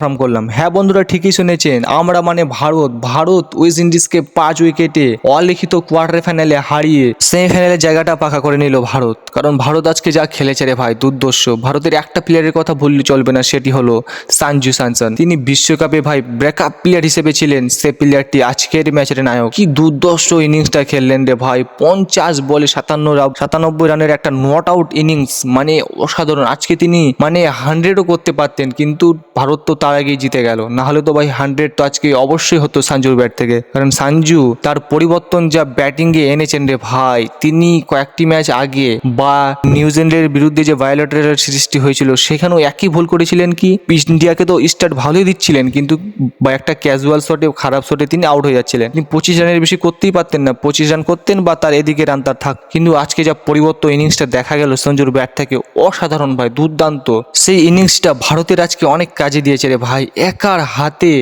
Confirm করলাম। হ্যাঁ বন্ধুরা, ঠিকই শুনেছেন, আমরা মানে ভারত ওয়েস্ট ইন্ডিজকে 5 উইকেটে অলিখিত কোয়ার্টার ফাইনালে হারিয়ে সেমিফাইনালে জায়গাটা পাকা করে নিল ভারত। কারণ ভারত আজকে যা খেলেছে রে ভাই, দুর্দর্শ। ভারতের একটা প্লেয়ারের কথা বললে চলবে না, সেটি হলো সঞ্জু স্যামসন। তিনি বিশ্বকাপে ভাই ব্রেকআপ প্লেয়ার হিসেবে ছিলেন, সে প্লেয়ারটি আজকের ম্যাচের নায়ক। কি দুর্দর্শ ইনিংসটা খেললেন রে ভাই, 50 বলে 97 রানের একটা নট আউট ইনিংস, মানে অসাধারণ। আজকে তিনি মানে 100ও করতে পারতেন, কিন্তু ভারত তো তার আগেই জিতে গেল। না হলে তো ভাই 100 তো আজকে অবশ্যই হতো সঞ্জুর ব্যাট থেকে। কারণ সঞ্জু তার পরিবর্তন যা ব্যাটিংয়ে এনেছেন রে ভাই, তিনি কয়েকটি ম্যাচ আগে বা নিউজিল্যান্ডের বিরুদ্ধে যে ভায়োলেটরের সৃষ্টি হয়েছিল সেখানেও একই ভুল করেছিলেন। কি ইন্ডিয়াকে তো স্টার্ট ভালোই দিচ্ছিলেন, কিন্তু বা একটা ক্যাজুয়াল শটে, খারাপ শটে তিনি আউট হয়ে যাচ্ছিলেন। তিনি 25 রানের বেশি করতেই পারতেন না, 25 রান করতেন বা তার এদিকে রান তার থাক। কিন্তু আজকে যা পরিবর্তন ইনিংসটা দেখা গেল সঞ্জুর ব্যাট থেকে, অসাধারণ ভাই, দুর্দান্ত। সেই ইনিংসটা ভারতের আজকে অনেক কাজে দিয়েছে রে ভাই। একার হাতে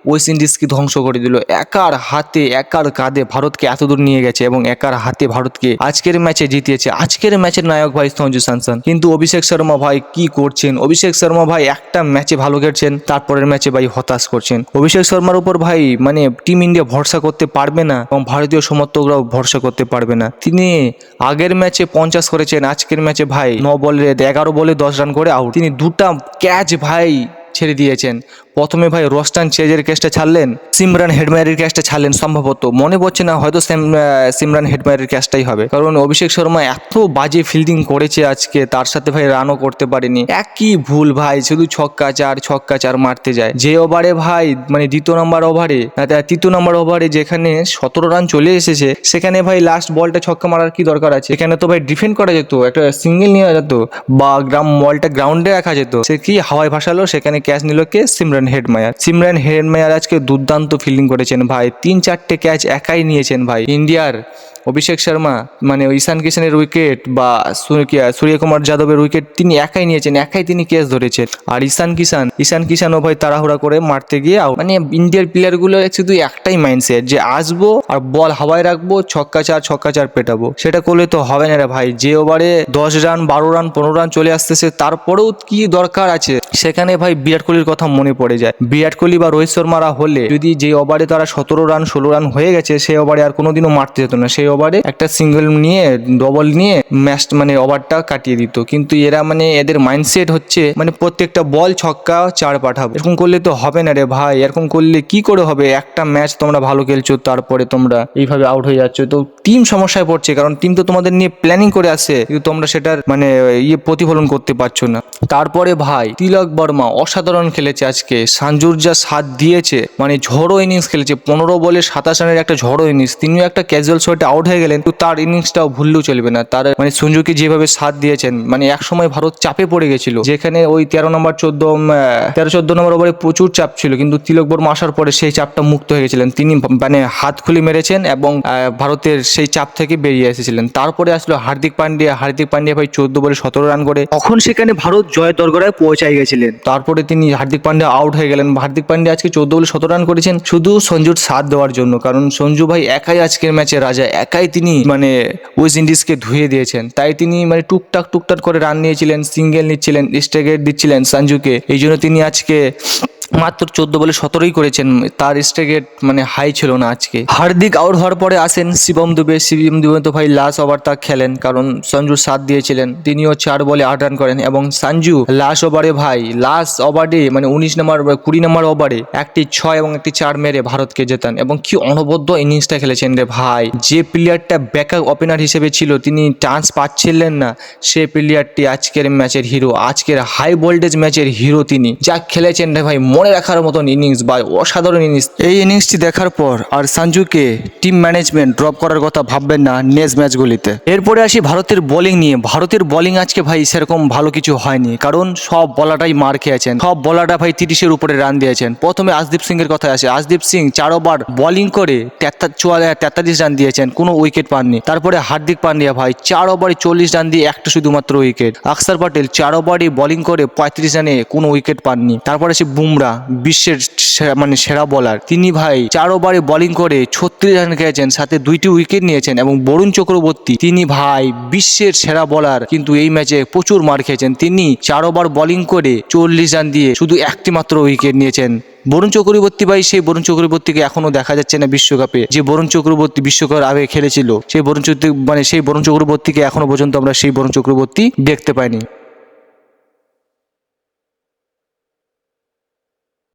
ওয়েস্ট ইন্ডিজকে ধ্বংস করে দিল, একার হাতে একার কাঁধে ভারতকে এতদূর নিয়ে গেছে এবং একার হাতে ভারতকে আজকের ম্যাচে জিতিয়েছে। আজকের ম্যাচের নায়ক ভাই সঞ্জু স্যামসন। কিন্তু অভিষেক শর্মা ভাই কি করছেন? অভিষেক শর্মা ভাই একটা ম্যাচে ভালো খেলছেন, তারপরের ম্যাচে ভাই হতাশ করছেন। অভিষেক শর্মার উপর ভাই মানে টিম ইন্ডিয়া ভরসা করতে পারবে না এবং ভারতীয় সমর্থকরাও ভরসা করতে পারবে না। তিনি আগের ম্যাচে 50 করেছেন, আজকের ম্যাচে ভাই 11 বলে 10 রান করে আউট। তিনি দুটা ক্যাচ ভাই ছেড়ে দিয়েছেন। প্রথমে ভাই রোস্টান চেজের ক্যাচটা ছাড়লেন, সিমরান হেডমায়ারের ক্যাচটা ছাড়লেন, সম্ভবত মনে পড়ছে না, হয়তো সিমরান হেডমায়ারের ক্যাচটাই হবে। কারণ অভিষেক শর্মা এত বাজে ফিল্ডিং করেছে আজকে, তার সাথে ভাই রানও করতে পারেনি। একই ভুল ভাই, শুধু ছক্কা চার মারতে যায়। যে ওভারে ভাই মানে তৃতীয় নম্বর ওভারে যেখানে 17 রান চলে এসেছে, সেখানে ভাই লাস্ট বলটা ছক্কা মারার কি দরকার আছে? এখানে তো ভাই ডিফেন্ড করা যেত, একটা সিঙ্গেল নেওয়া যেত বা বলটা গ্রাউন্ডে রাখা যেত। সে কি হাওয়ায় ভাসালো, সেখানে ক্যাচ নিল কে? সিমরান হেডমায়ার আজকে দুর্দান্ত ফিল্ডিং করেছেন ভাই, 3-4টে ক্যাচ একাই নিয়েছেন ভাই। ইন্ডিয়ার অভিষেক শর্মা মানে ঈশান কিষানের উইকেট বা সূর্যকুমার যাদবের উইকেট তিনি একাই নিয়েছেন, একাই তিনি ক্যাচ ধরেছেন। আর ঈশান কিষানও ভাই তাড়াহুড়া করে মারতে গিয়ে আউট। মানে ইন্ডিয়ার প্লেয়ারগুলো শুধু একটাই মাইন্ডসেট যে আসবো আর বল হাওয়ায় রাখবো, ছক্কা চার পেটাবো। সেটা করলে তো হবে না রে ভাই। যে ওভারে 10 রান 12 রান 15 রান চলে আসতেছে, তারপরেও কি দরকার আছে? সেখানে ভাই বিরাট কোহলির কথা মনে পড়ে যায়। বিরাট কোহলি বা রোহিত শর্মারা হলে যদি যে ওভারে তারা 17 রান 16 রান হয়ে গেছে, সেই ওভারে আর কোনোদিনও মারতে যেত না। সেই ওভারে একটা সিঙ্গেল নিয়ে ডবল নিয়ে ম্যাচ মানে ওভারটা কাটিয়ে দিত। কিন্তু এরা মানে এদের মাইন্ডসেট হচ্ছে মানে প্রত্যেকটা বল ছক্কা 4 পাঠাবো। এরকম করলে তো হবে না রে ভাই। এরকম করলে কি করে হবে? একটা ম্যাচ তোমরা ভালো খেলছো, তারপরে তোমরা এইভাবে আউট হয়ে যাচ্ছ, তো টিম সমস্যায় পড়ছে। কারণ টিম তো তোমাদের নিয়ে প্ল্যানিং করে আসে, কিন্তু তোমরা সেটার মানে প্রতিফলন করতে পারছো না। তারপরে ভাই তিলক বর্মা অসাধারণ খেলেছে আজকে। সঞ্জুর যা সাথ দিয়েছে, মানে ঝড়ো ইনিংস খেলেছে, 15 বলে 27 রানের একটা ঝড়ো ইনিংস। তিনিও একটা ক্যাজুয়াল শটে আউট হয়ে গেলেন, তো তার ইনিংসটাও ভুললেও চলবে না। তার মানে সঞ্জুকে যেভাবে সাথ দিয়েছেন, মানে এক সময় ভারত চাপে পড়ে গেছিল, যেখানে ওই 13-14 নম্বর ওভারে প্রচুর চাপ ছিল, কিন্তু তিলক বর্মা আসার পরে সেই চাপটা মুক্ত হয়ে গেছিলেন। তিনি মানে হাত খুলে মেরেছেন এবং ভারতের সেই চাপ থেকে বেরিয়ে এসেছিলেন। তারপরে আসলো হার্দিক পান্ডিয়া ভাই 14 বলে 17 রান করে, তখন সেখানে ভারত জয় দরগড়ায় পৌঁছায় গেছিলেন। তারপরে তিনি হার্দিক পান্ডিয়া আউট হয়ে গেলেন। হার্দিক পান্ডিয়া আজকে 14 বলে 17 রান করেছেন শুধু সঞ্জুর সাথ দেওয়ার জন্য। কারণ সঞ্জু ভাই একাই আজকের ম্যাচে রাজা, একাই তিনি মানে ওয়েস্ট ইন্ডিজকে ধুয়ে দিয়েছেন। তাই তিনি মানে টুকটাক করে রান নিয়েছিলেন, সিঙ্গেল নিচ্ছিলেন, স্ট্রাইক দিচ্ছিলেন সঞ্জুকে। এই জন্য তিনি আজকে মাত্র 14 বলে 17ই করেছেন। তার স্ট্রাইক মানে হাই ছিল না আজকে। হার্দিক আউট হওয়ার পরে আসেন শিবম দুবে তো ভাই লাস্ট ওভার তা খেলেন, কারণ সঞ্জুর সাথ দিয়েছিলেন। তিনিও 4 বলে 8 রান করেন এবং সঞ্জু লাস্ট ওভারে মানে 20 নম্বর ওভারে একটি 6 এবং একটি 4 মেরে ভারতকে জেতান। এবং কি অনবদ্য ইনিংসটা খেলেছেন রে ভাই। যে প্লেয়ারটা ব্যাকআপ ওপেনার হিসেবে ছিল, তিনি চান্স পাচ্ছিলেন না, সে প্লেয়ারটি আজকের ম্যাচের হিরো, আজকের হাই ভোল্টেজ ম্যাচের হিরো। তিনি যা খেলেছেন রে ভাই, মনে রাখার মতন ইনিংস বা অসাধারণ ইনিংস। এই ইনিংসটি দেখার পর আর সঞ্জুকে টিম ম্যানেজমেন্ট ড্রপ করার কথা ভাববেন না নেক্সট ম্যাচগুলিতে। এরপরে আসি ভারতের বোলিং নিয়ে। ভারতের বোলিং আজকে ভাই সেরকম ভালো কিছু হয়নি, কারণ সব বলাটাই মার খেয়েছেন। সব বলাটা ভাই 30-এর উপরে রান দিয়েছেন। প্রথমে আশদীপ সিং এর কথায় আসে। আশদীপ সিং 4 ওভার বোলিং করে 43 রান দিয়েছেন, কোনো উইকেট পাননি। তারপরে হার্দিক পান্ডিয়া ভাই 4 ওভারে 40 রান দিয়ে একটা শুধুমাত্র উইকেট। অক্ষর প্যাটেল 4 ওভারে বোলিং করে 35 রানে কোনো উইকেট পাননি। তারপরে আসে বুমরা বিশ্বের মানে সেরা বলার, তিনি ভাই 4 ওভারে বোলিং করে 36 রান খেয়েছেন, সাথে 2টি উইকেট নিয়েছেন। এবং বরুণ চক্রবর্তী তিনি ভাই বিশ্বের সেরা বলার, কিন্তু এই ম্যাচে প্রচুর মার খেয়েছেন। তিনি 4 ওভার বোলিং করে 40 রান দিয়ে শুধু একটি মাত্র উইকেট নিয়েছেন। বরুণ চক্রবর্তী ভাই, সেই বরুণ চক্রবর্তীকে এখনো দেখা যাচ্ছে না বিশ্বকাপে। যে বরুণ চক্রবর্তী বিশ্বকাপের আগে খেলেছিল, সেই বরুণ চক্রবর্তীকে এখনো পর্যন্ত আমরা সেই বরুণ চক্রবর্তী দেখতে পাইনি।